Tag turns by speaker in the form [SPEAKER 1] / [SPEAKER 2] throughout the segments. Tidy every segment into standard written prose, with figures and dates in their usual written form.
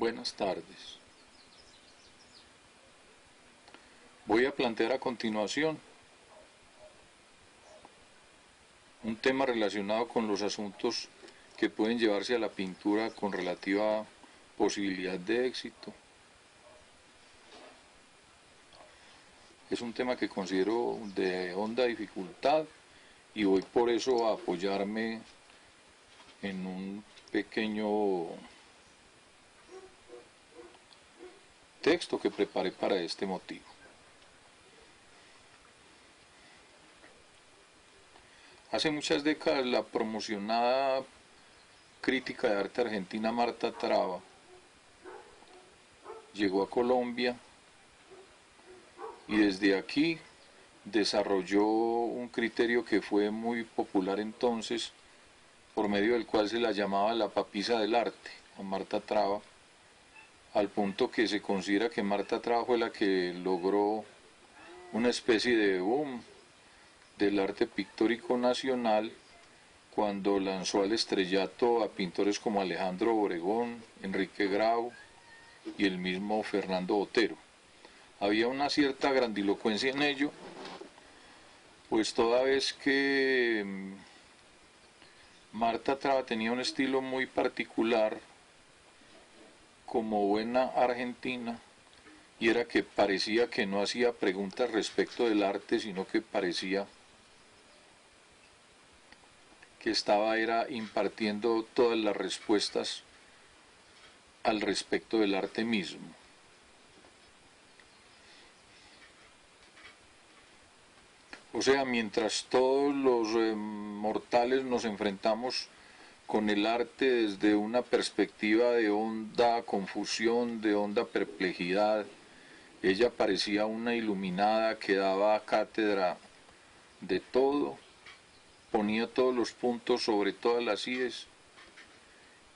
[SPEAKER 1] Buenas tardes. Voy a plantear a continuación un tema relacionado con los asuntos que pueden llevarse a la pintura con relativa posibilidad de éxito. Es un tema que considero de honda dificultad y voy por eso a apoyarme en un pequeño texto que preparé para este motivo. Hace muchas décadas la promocionada crítica de arte argentina Marta Traba llegó a Colombia y desde aquí desarrolló un criterio que fue muy popular entonces, por medio del cual se la llamaba la papisa del arte, a Marta Traba, al punto que se considera que Marta Traba fue la que logró una especie de boom del arte pictórico nacional cuando lanzó al estrellato a pintores como Alejandro Obregón, Enrique Grau y el mismo Fernando Botero. Había una cierta grandilocuencia en ello, pues toda vez que Marta Traba tenía un estilo muy particular como buena argentina, y era que parecía que no hacía preguntas respecto del arte, sino que parecía que estaba impartiendo todas las respuestas al respecto del arte mismo. O sea, mientras todos los mortales nos enfrentamos con el arte desde una perspectiva de honda confusión, de honda perplejidad, ella parecía una iluminada que daba cátedra de todo, ponía todos los puntos sobre todas las íes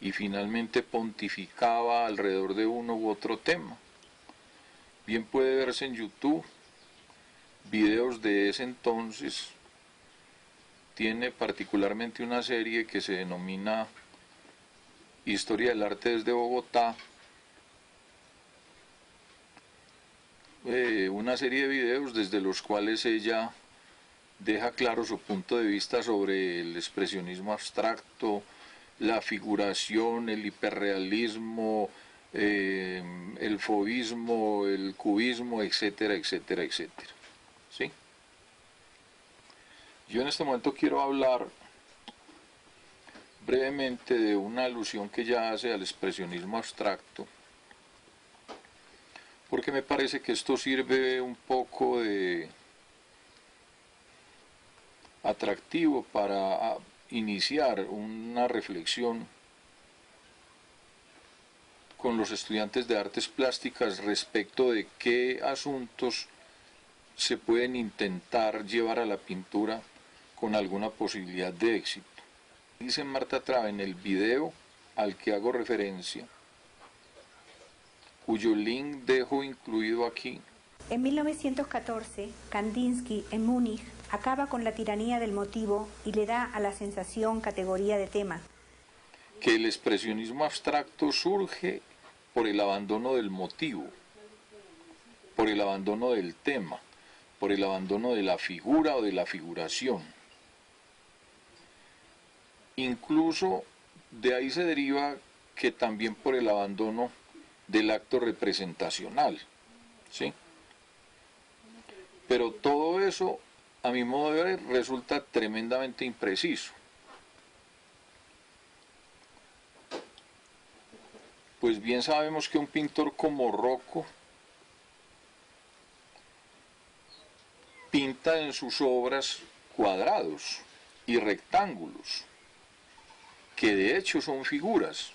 [SPEAKER 1] y finalmente pontificaba alrededor de uno u otro tema. Bien puede verse en YouTube videos de ese entonces. Tiene particularmente una serie que se denomina Historia del Arte desde Bogotá, una serie de videos desde los cuales ella deja claro su punto de vista sobre el expresionismo abstracto, la figuración, el hiperrealismo, el fauvismo, el cubismo, etcétera, etcétera, etcétera. ¿Sí? Yo en este momento quiero hablar brevemente de una alusión que ella hace al expresionismo abstracto, porque me parece que esto sirve un poco de atractivo para iniciar una reflexión con los estudiantes de artes plásticas respecto de qué asuntos se pueden intentar llevar a la pintura con alguna posibilidad de éxito. Dice Marta Traba en el video al que hago referencia, cuyo link dejo incluido aquí.
[SPEAKER 2] En 1914, Kandinsky, en Múnich, acaba con la tiranía del motivo y le da a la sensación categoría de tema.
[SPEAKER 1] Que el expresionismo abstracto surge por el abandono del motivo, por el abandono del tema, por el abandono de la figura o de la figuración. Incluso de ahí se deriva que también por el abandono del acto representacional, ¿sí? Pero todo eso, a mi modo de ver, resulta tremendamente impreciso. Pues bien sabemos que un pintor como Rocco pinta en sus obras cuadrados y rectángulos, que de hecho son figuras.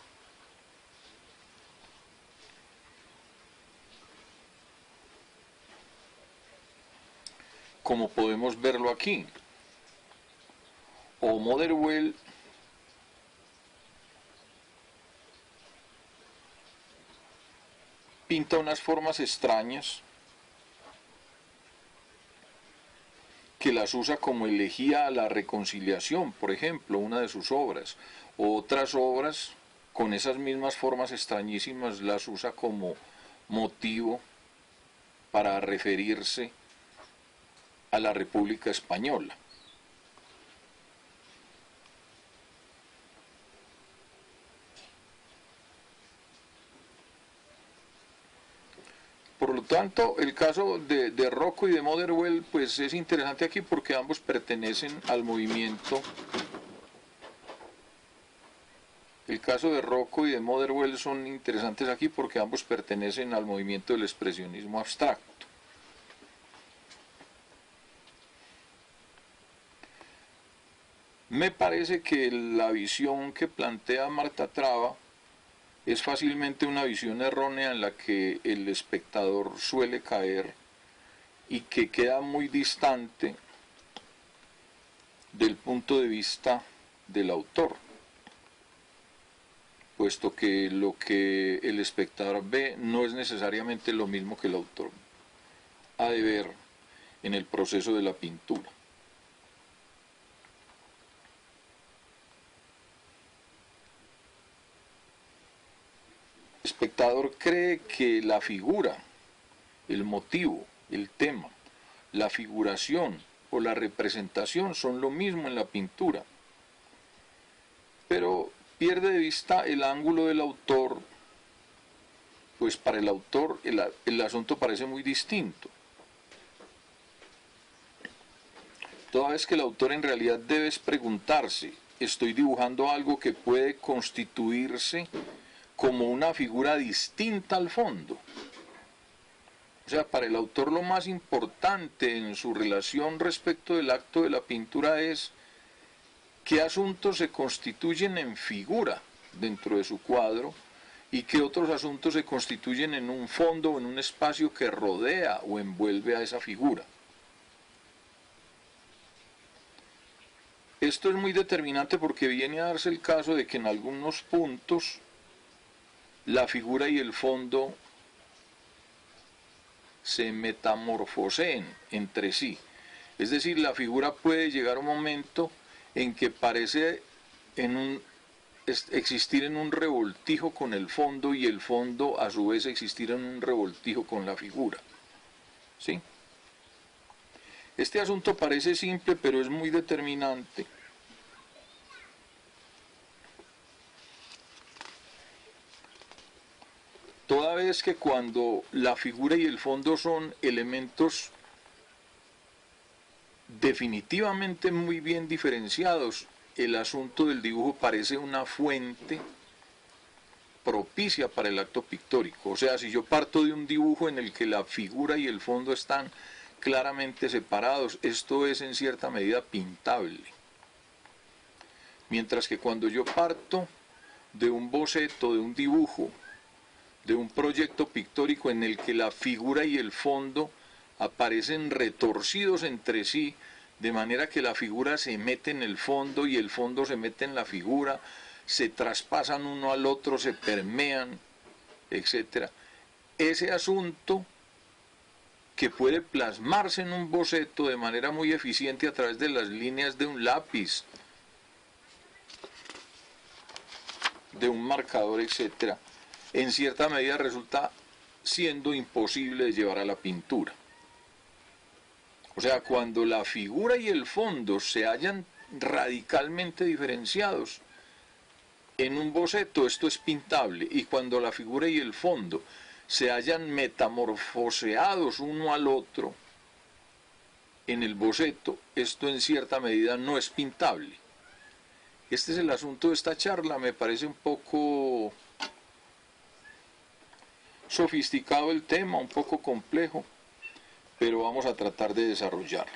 [SPEAKER 1] Como podemos verlo aquí. O Motherwell pinta unas formas extrañas que las usa como elegía a la reconciliación, por ejemplo, una de sus obras, o otras obras con esas mismas formas extrañísimas las usa como motivo para referirse a la República Española. Por lo tanto, el caso de Rocco y de Motherwell pues es interesante aquí porque ambos pertenecen al movimiento. El caso de Rocco y de Motherwell son interesantes aquí porque ambos pertenecen al movimiento del expresionismo abstracto. Me parece que la visión que plantea Marta Traba es fácilmente una visión errónea en la que el espectador suele caer y que queda muy distante del punto de vista del autor, puesto que lo que el espectador ve no es necesariamente lo mismo que el autor ha de ver en el proceso de la pintura. El espectador cree que la figura, el motivo, el tema, la figuración o la representación son lo mismo en la pintura, pero pierde de vista el ángulo del autor, pues para el autor el asunto parece muy distinto. Toda vez que el autor en realidad debe preguntarse, ¿estoy dibujando algo que puede constituirse como una figura distinta al fondo? O sea, para el autor lo más importante en su relación respecto del acto de la pintura es qué asuntos se constituyen en figura dentro de su cuadro y qué otros asuntos se constituyen en un fondo o en un espacio que rodea o envuelve a esa figura. Esto es muy determinante porque viene a darse el caso de que en algunos puntos la figura y el fondo se metamorfoseen entre sí. Es decir, la figura puede llegar a un momento en que parece existir en un revoltijo con el fondo y el fondo a su vez existir en un revoltijo con la figura. ¿Sí? Este asunto parece simple, pero es muy determinante. Toda vez que cuando la figura y el fondo son elementos definitivamente muy bien diferenciados, el asunto del dibujo parece una fuente propicia para el acto pictórico. O sea, si yo parto de un dibujo en el que la figura y el fondo están claramente separados, esto es en cierta medida pintable. Mientras que cuando yo parto de un boceto, de un dibujo, de un proyecto pictórico en el que la figura y el fondo aparecen retorcidos entre sí, de manera que la figura se mete en el fondo y el fondo se mete en la figura, se traspasan uno al otro, se permean, etc. Ese asunto que puede plasmarse en un boceto de manera muy eficiente a través de las líneas de un lápiz, de un marcador, etc., en cierta medida resulta siendo imposible de llevar a la pintura. O sea, cuando la figura y el fondo se hallan radicalmente diferenciados en un boceto, esto es pintable, y cuando la figura y el fondo se hallan metamorfoseados uno al otro en el boceto, esto en cierta medida no es pintable. Este es el asunto de esta charla. Me parece un poco sofisticado el tema, un poco complejo, pero vamos a tratar de desarrollarlo.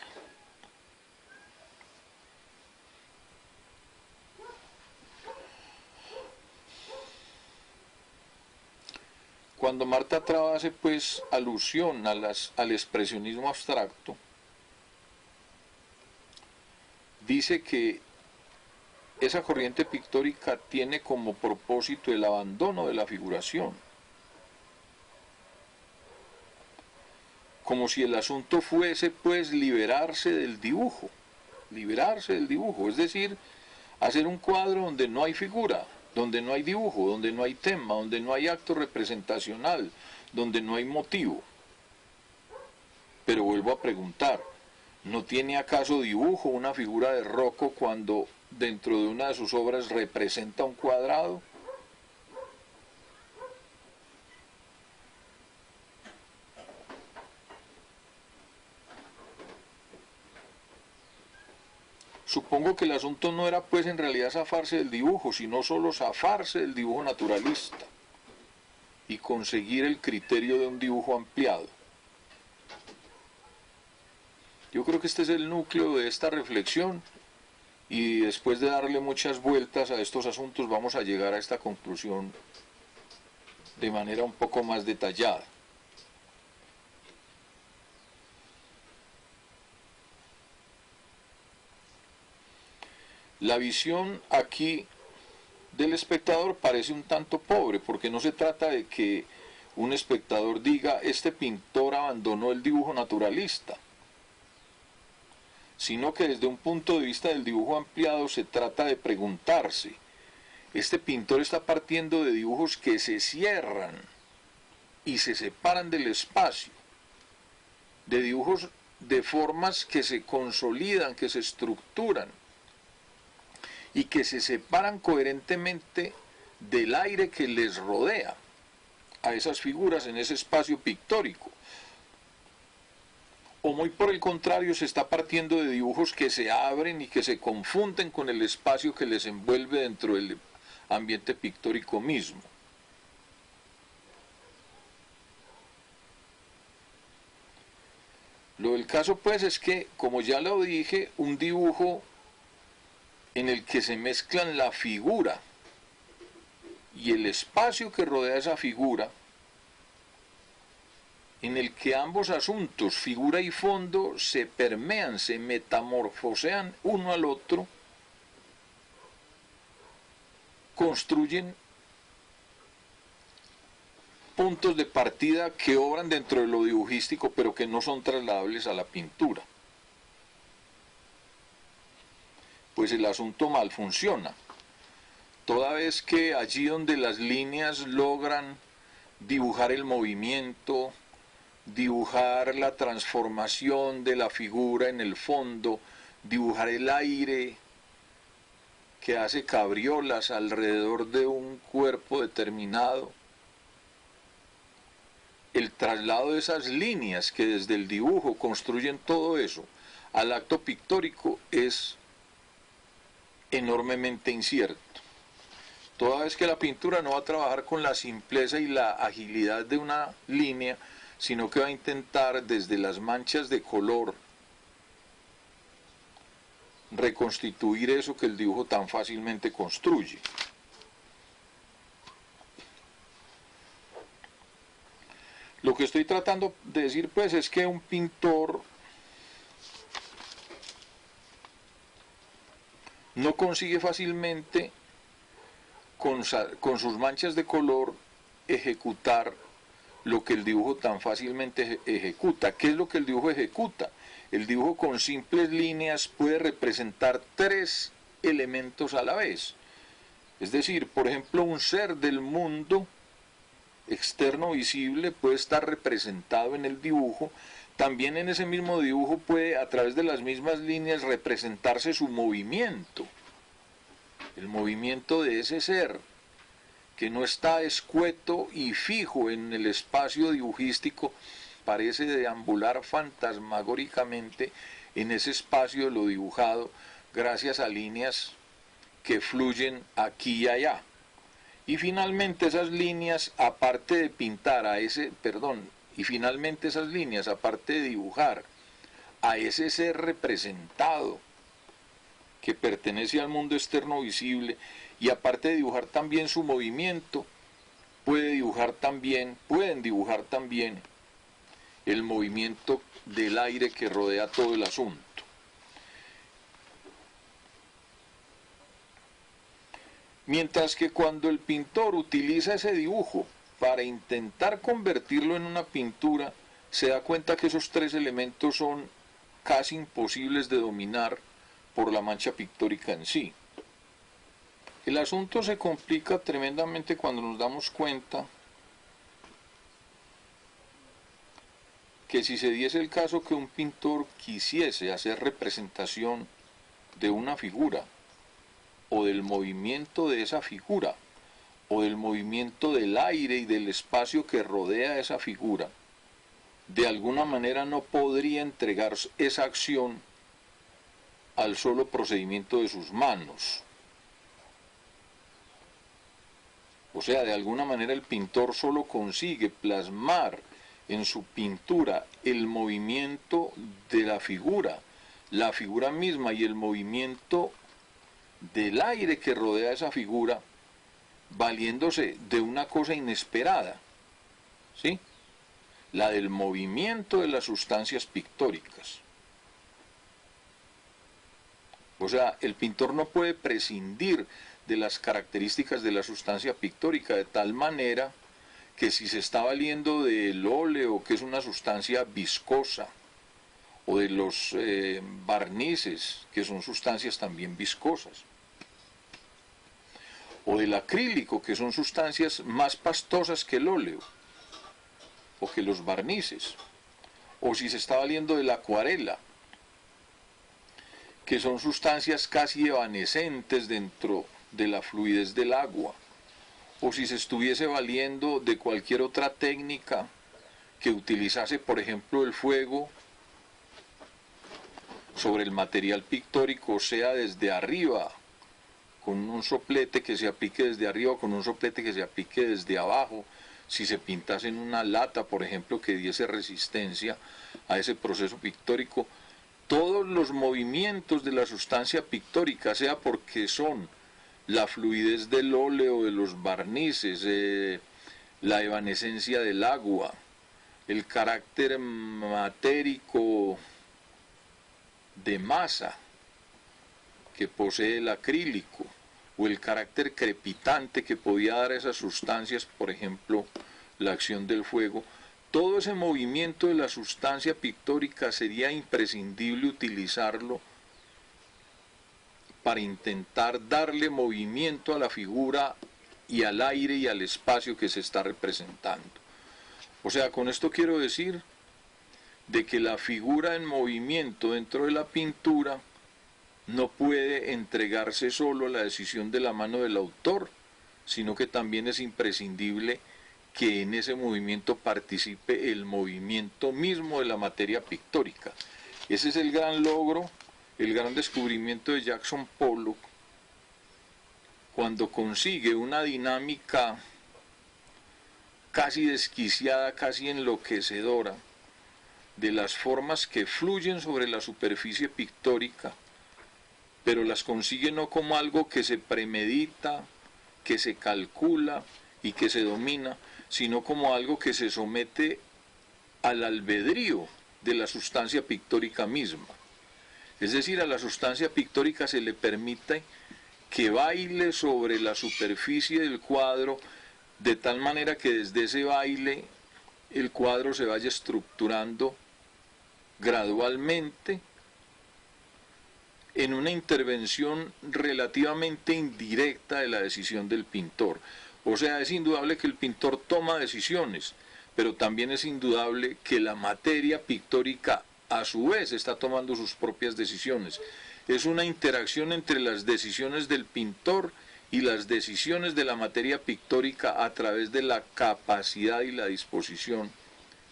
[SPEAKER 1] Cuando Marta Traba hace pues alusión al expresionismo abstracto, dice que esa corriente pictórica tiene como propósito el abandono de la figuración, como si el asunto fuese pues liberarse del dibujo, es decir, hacer un cuadro donde no hay figura, donde no hay dibujo, donde no hay tema, donde no hay acto representacional, donde no hay motivo. Pero vuelvo a preguntar, ¿no tiene acaso dibujo una figura de Rocco cuando dentro de una de sus obras representa un cuadrado? Supongo que el asunto no era pues en realidad zafarse del dibujo, sino solo zafarse del dibujo naturalista y conseguir el criterio de un dibujo ampliado. Yo creo que este es el núcleo de esta reflexión y después de darle muchas vueltas a estos asuntos vamos a llegar a esta conclusión de manera un poco más detallada. La visión aquí del espectador parece un tanto pobre, porque no se trata de que un espectador diga, este pintor abandonó el dibujo naturalista, sino que desde un punto de vista del dibujo ampliado se trata de preguntarse, este pintor está partiendo de dibujos que se cierran y se separan del espacio, de dibujos de formas que se consolidan, que se estructuran, y que se separan coherentemente del aire que les rodea a esas figuras en ese espacio pictórico. O muy por el contrario, se está partiendo de dibujos que se abren y que se confunden con el espacio que les envuelve dentro del ambiente pictórico mismo. Lo del caso pues es que, como ya lo dije, un dibujo en el que se mezclan la figura y el espacio que rodea esa figura, en el que ambos asuntos, figura y fondo, se permean, se metamorfosean uno al otro, construyen puntos de partida que obran dentro de lo dibujístico, pero que no son trasladables a la pintura. Pues el asunto mal funciona, toda vez que allí donde las líneas logran dibujar el movimiento, dibujar la transformación de la figura en el fondo, dibujar el aire que hace cabriolas alrededor de un cuerpo determinado, el traslado de esas líneas que desde el dibujo construyen todo eso al acto pictórico es enormemente incierto. Toda vez que la pintura no va a trabajar con la simpleza y la agilidad de una línea, sino que va a intentar desde las manchas de color reconstituir eso que el dibujo tan fácilmente construye. Lo que estoy tratando de decir pues es que un pintor no consigue fácilmente con sus manchas de color ejecutar lo que el dibujo tan fácilmente ejecuta. ¿Qué es lo que el dibujo ejecuta? El dibujo con simples líneas puede representar tres elementos a la vez. Es decir, por ejemplo, un ser del mundo externo visible puede estar representado en el dibujo. También en ese mismo dibujo puede, a través de las mismas líneas, representarse su movimiento. El movimiento de ese ser, que no está escueto y fijo en el espacio dibujístico, parece deambular fantasmagóricamente en ese espacio de lo dibujado, gracias a líneas que fluyen aquí y allá. Y finalmente esas líneas, aparte de pintar a ese, y finalmente esas líneas, aparte de dibujar a ese ser representado, que pertenece al mundo externo visible, y aparte de dibujar también su movimiento, pueden dibujar también el movimiento del aire que rodea todo el asunto. Mientras que cuando el pintor utiliza ese dibujo para intentar convertirlo en una pintura, se da cuenta que esos tres elementos son casi imposibles de dominar por la mancha pictórica en sí. El asunto se complica tremendamente cuando nos damos cuenta que si se diese el caso que un pintor quisiese hacer representación de una figura, o del movimiento de esa figura, o del movimiento del aire y del espacio que rodea esa figura, de alguna manera no podría entregar esa acción al solo procedimiento de sus manos. O sea, de alguna manera el pintor solo consigue plasmar en su pintura el movimiento de la figura misma y el movimiento del aire que rodea esa figura, valiéndose de una cosa inesperada, ¿sí? La del movimiento de las sustancias pictóricas. O sea, el pintor no puede prescindir de las características de la sustancia pictórica, de tal manera que si se está valiendo del óleo, que es una sustancia viscosa, o de los barnices, que son sustancias también viscosas, o del acrílico, que son sustancias más pastosas que el óleo, o que los barnices, o si se está valiendo de la acuarela, que son sustancias casi evanescentes dentro de la fluidez del agua, o si se estuviese valiendo de cualquier otra técnica que utilizase, por ejemplo, el fuego sobre el material pictórico, sea desde arriba, con un soplete que se aplique desde arriba, con un soplete que se aplique desde abajo, si se pintase en una lata, por ejemplo, que diese resistencia a ese proceso pictórico, todos los movimientos de la sustancia pictórica, sea porque son la fluidez del óleo, de los barnices, la evanescencia del agua, el carácter matérico de masa que posee el acrílico, o el carácter crepitante que podía dar a esas sustancias, por ejemplo, la acción del fuego, todo ese movimiento de la sustancia pictórica sería imprescindible utilizarlo para intentar darle movimiento a la figura y al aire y al espacio que se está representando. O sea, con esto quiero decir de que la figura en movimiento dentro de la pintura no puede entregarse solo a la decisión de la mano del autor, sino que también es imprescindible que en ese movimiento participe el movimiento mismo de la materia pictórica. Ese es el gran logro, el gran descubrimiento de Jackson Pollock, cuando consigue una dinámica casi desquiciada, casi enloquecedora, de las formas que fluyen sobre la superficie pictórica, pero las consigue no como algo que se premedita, que se calcula y que se domina, sino como algo que se somete al albedrío de la sustancia pictórica misma. Es decir, a la sustancia pictórica se le permite que baile sobre la superficie del cuadro, de tal manera que desde ese baile el cuadro se vaya estructurando gradualmente en una intervención relativamente indirecta de la decisión del pintor. O sea, es indudable que el pintor toma decisiones, pero también es indudable que la materia pictórica a su vez está tomando sus propias decisiones. Es una interacción entre las decisiones del pintor y las decisiones de la materia pictórica a través de la capacidad y la disposición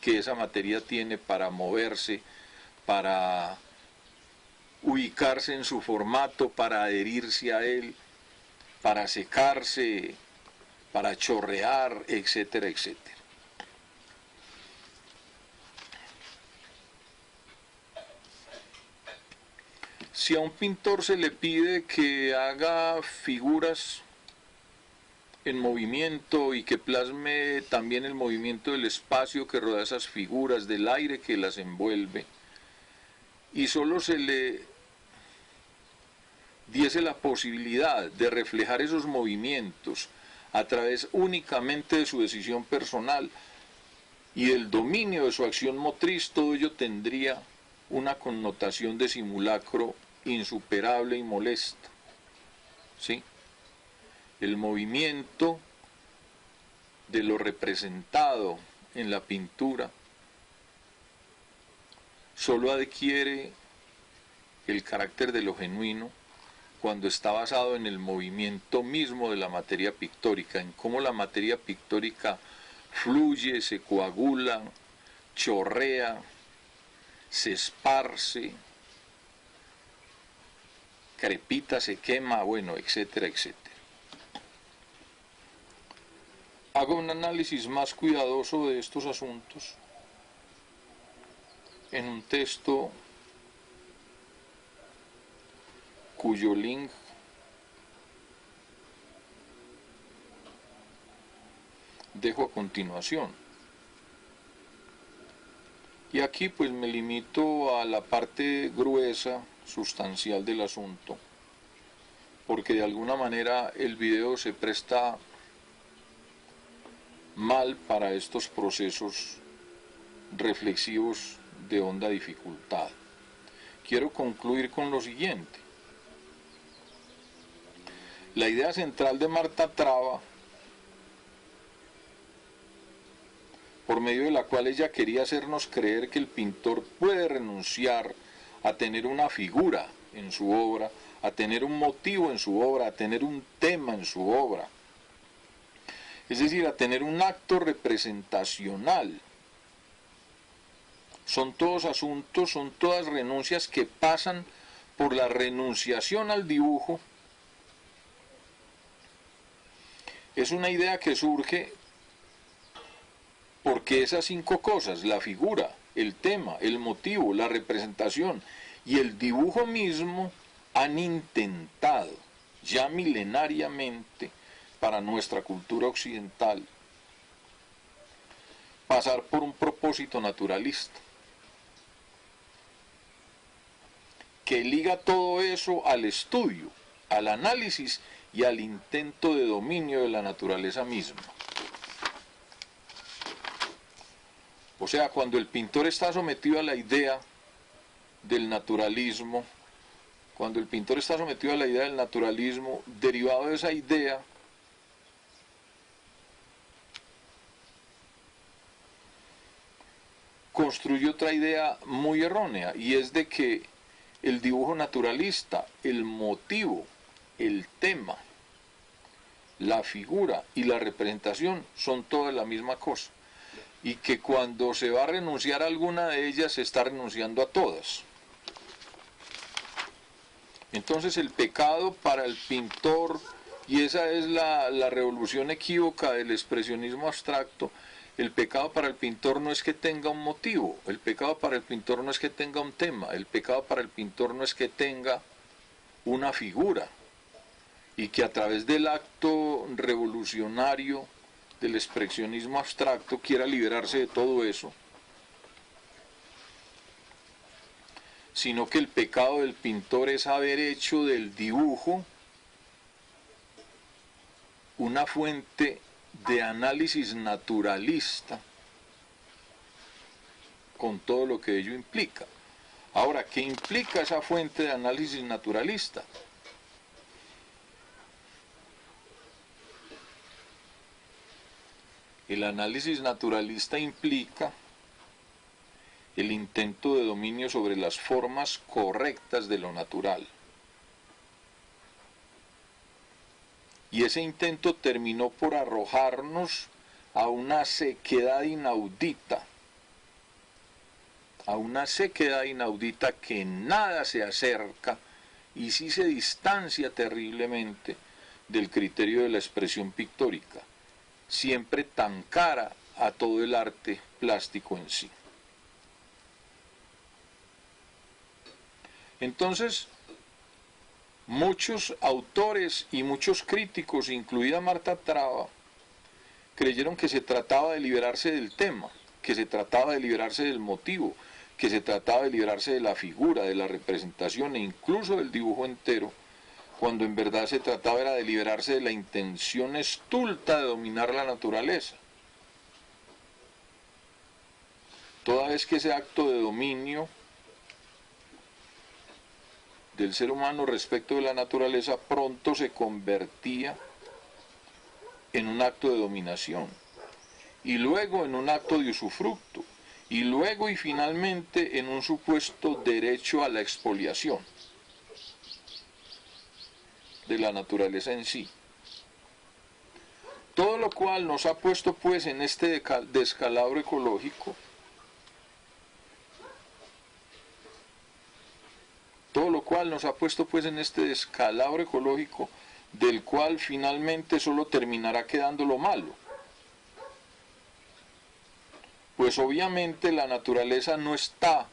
[SPEAKER 1] que esa materia tiene para moverse, para ubicarse en su formato, para adherirse a él, para secarse, para chorrear, etcétera, etcétera. Si a un pintor se le pide que haga figuras en movimiento y que plasme también el movimiento del espacio que rodea esas figuras, del aire que las envuelve, y solo se le diese la posibilidad de reflejar esos movimientos a través únicamente de su decisión personal y del dominio de su acción motriz, todo ello tendría una connotación de simulacro insuperable y molesto, ¿sí? el movimiento de lo representado en la pintura solo adquiere el carácter de lo genuino cuando está basado en el movimiento mismo de la materia pictórica, en cómo la materia pictórica fluye, se coagula, chorrea, se esparce, crepita, se quema, bueno, etcétera, etcétera. Hago un análisis más cuidadoso de estos asuntos en un texto cuyo link dejo a continuación. Y aquí pues me limito a la parte gruesa, sustancial del asunto, porque de alguna manera el video se presta mal para estos procesos reflexivos de honda dificultad. Quiero concluir con lo siguiente. La idea central de Marta Traba, por medio de la cual ella quería hacernos creer que el pintor puede renunciar a tener una figura en su obra, a tener un motivo en su obra, a tener un tema en su obra, es decir, a tener un acto representacional. Son todos asuntos, son todas renuncias que pasan por la renunciación al dibujo. Es una idea que surge porque esas 5 cosas, la figura, el tema, el motivo, la representación y el dibujo mismo, han intentado ya milenariamente para nuestra cultura occidental pasar por un propósito naturalista que liga todo eso al estudio, al análisis y al intento de dominio de la naturaleza misma. O sea, cuando el pintor está sometido a la idea del naturalismo, cuando el pintor está sometido a la idea del naturalismo, derivado de esa idea, construye otra idea muy errónea, y es de que el dibujo naturalista, el motivo, el tema, la figura y la representación son todas la misma cosa, y que cuando se va a renunciar a alguna de ellas se está renunciando a todas. Entonces el pecado para el pintor, y esa es la revolución equívoca del expresionismo abstracto, el pecado para el pintor no es que tenga un motivo, el pecado para el pintor no es que tenga un tema, el pecado para el pintor no es que tenga una figura, y que a través del acto revolucionario del expresionismo abstracto quiera liberarse de todo eso, sino que el pecado del pintor es haber hecho del dibujo una fuente de análisis naturalista con todo lo que ello implica. Ahora, ¿qué implica esa fuente de análisis naturalista? El análisis naturalista implica el intento de dominio sobre las formas correctas de lo natural. Y ese intento terminó por arrojarnos a una sequedad inaudita, que nada se acerca y sí se distancia terriblemente del criterio de la expresión pictórica, siempre tan cara a todo el arte plástico en sí. Entonces, muchos autores y muchos críticos, incluida Marta Traba, creyeron que se trataba de liberarse del tema, que se trataba de liberarse del motivo, que se trataba de liberarse de la figura, de la representación e incluso del dibujo entero, cuando en verdad se trataba era de liberarse de la intención estulta de dominar la naturaleza. Toda vez que ese acto de dominio del ser humano respecto de la naturaleza pronto se convertía en un acto de dominación, y luego en un acto de usufructo, y luego y finalmente en un supuesto derecho a la expoliación de la naturaleza en sí. Todo lo cual nos ha puesto pues en este descalabro ecológico, todo lo cual nos ha puesto pues en este descalabro ecológico, del cual finalmente solo terminará quedando lo malo. Pues obviamente la naturaleza no está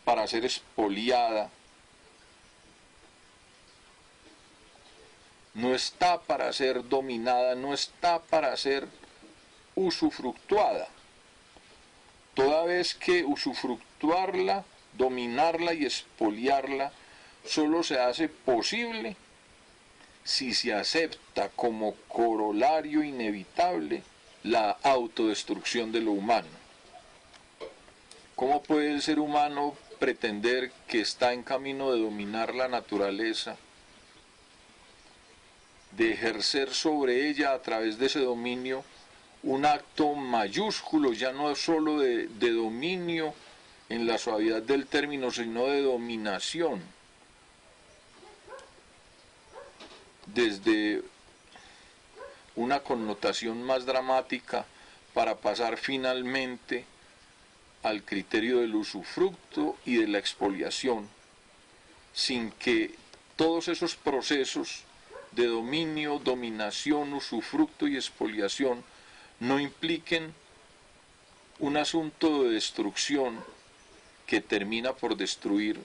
[SPEAKER 1] para ser expoliada, no está para ser dominada, no está para ser usufructuada, toda vez que usufructuarla, dominarla y expoliarla solo se hace posible si se acepta como corolario inevitable la autodestrucción de lo humano. ¿Cómo puede el ser humano pretender que está en camino de dominar la naturaleza, de ejercer sobre ella a través de ese dominio un acto mayúsculo, ya no solo de dominio en la suavidad del término, sino de dominación, desde una connotación más dramática para pasar finalmente al criterio del usufructo y de la expoliación, sin que todos esos procesos de dominio, dominación, usufructo y expoliación no impliquen un asunto de destrucción que termina por destruir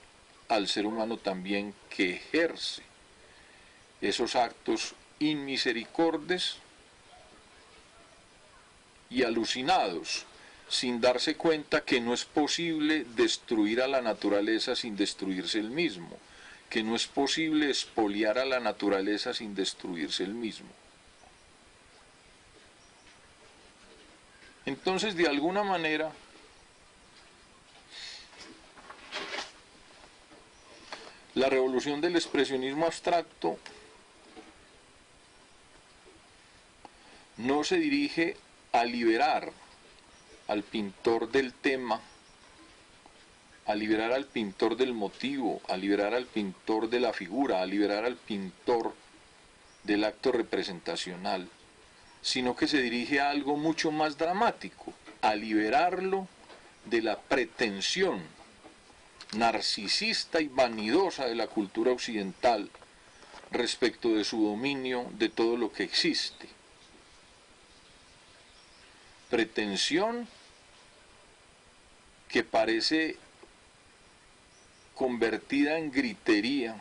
[SPEAKER 1] al ser humano también, que ejerce esos actos inmisericordes y alucinados, sin darse cuenta que no es posible destruir a la naturaleza sin destruirse el mismo, que no es posible expoliar a la naturaleza sin destruirse el mismo. Entonces, de alguna manera, la revolución del expresionismo abstracto no se dirige a liberar al pintor del tema, a liberar al pintor del motivo, a liberar al pintor de la figura, a liberar al pintor del acto representacional, sino que se dirige a algo mucho más dramático, a liberarlo de la pretensión narcisista y vanidosa de la cultura occidental respecto de su dominio de todo lo que existe. Pretensión que parece convertida en gritería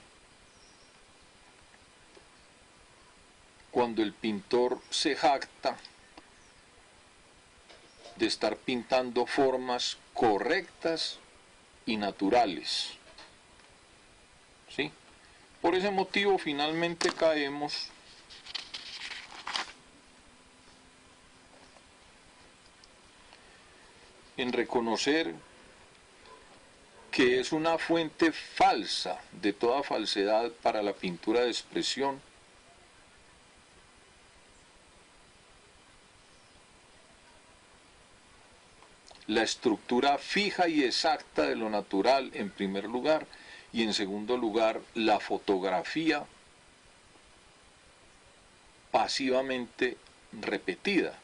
[SPEAKER 1] cuando el pintor se jacta de estar pintando formas correctas y naturales. ¿Sí? Por ese motivo finalmente caemos en reconocer que es una fuente falsa de toda falsedad para la pintura de expresión la estructura fija y exacta de lo natural en primer lugar, y en segundo lugar la fotografía pasivamente repetida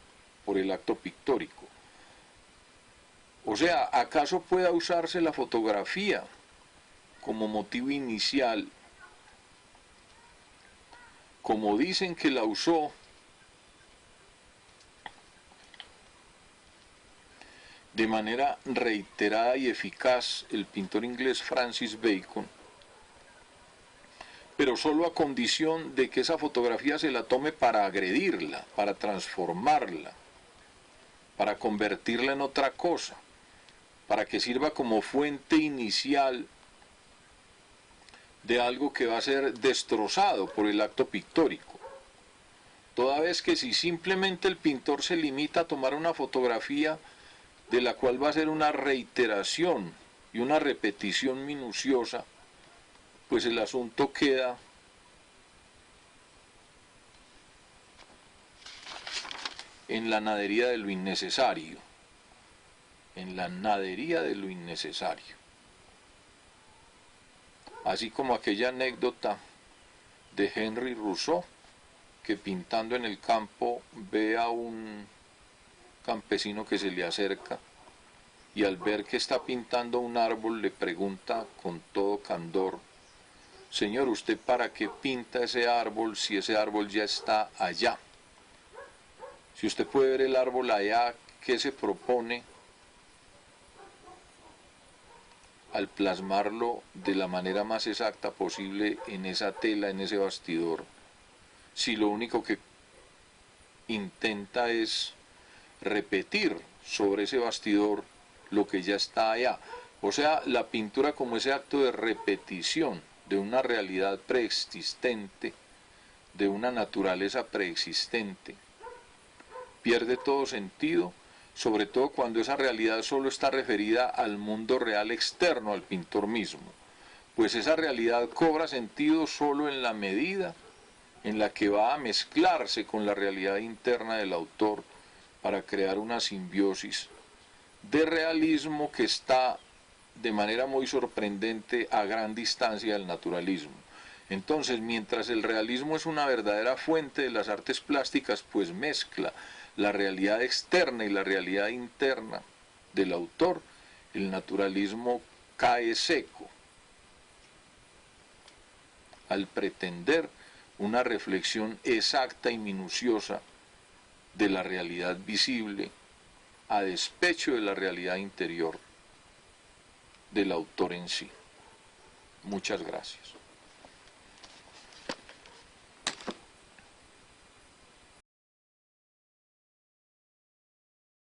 [SPEAKER 1] por el acto pictórico. O sea, ¿acaso pueda usarse la fotografía como motivo inicial, como dicen que la usó de manera reiterada y eficaz el pintor inglés Francis Bacon, pero solo a condición de que esa fotografía se la tome para agredirla, para transformarla, para convertirla en otra cosa, para que sirva como fuente inicial de algo que va a ser destrozado por el acto pictórico. Toda vez que si simplemente el pintor se limita a tomar una fotografía de la cual va a ser una reiteración y una repetición minuciosa, pues el asunto queda en la nadería de lo innecesario, en la nadería de lo innecesario. Así como aquella anécdota de Henry Rousseau, que pintando en el campo ve a un campesino que se le acerca y al ver que está pintando un árbol le pregunta con todo candor: Señor, ¿usted para qué pinta ese árbol si ese árbol ya está allá? Si usted puede ver el árbol allá, ¿qué se propone al plasmarlo de la manera más exacta posible en esa tela, en ese bastidor? Si lo único que intenta es repetir sobre ese bastidor lo que ya está allá. O sea, la pintura como ese acto de repetición de una realidad preexistente, de una naturaleza preexistente, pierde todo sentido, sobre todo cuando esa realidad solo está referida al mundo real externo al pintor mismo, pues esa realidad cobra sentido solo en la medida en la que va a mezclarse con la realidad interna del autor para crear una simbiosis de realismo que está de manera muy sorprendente a gran distancia del naturalismo. Entonces, mientras el realismo es una verdadera fuente de las artes plásticas, pues mezcla la realidad externa y la realidad interna del autor, el naturalismo cae seco al pretender una reflexión exacta y minuciosa de la realidad visible a despecho de la realidad interior del autor en sí. Muchas gracias.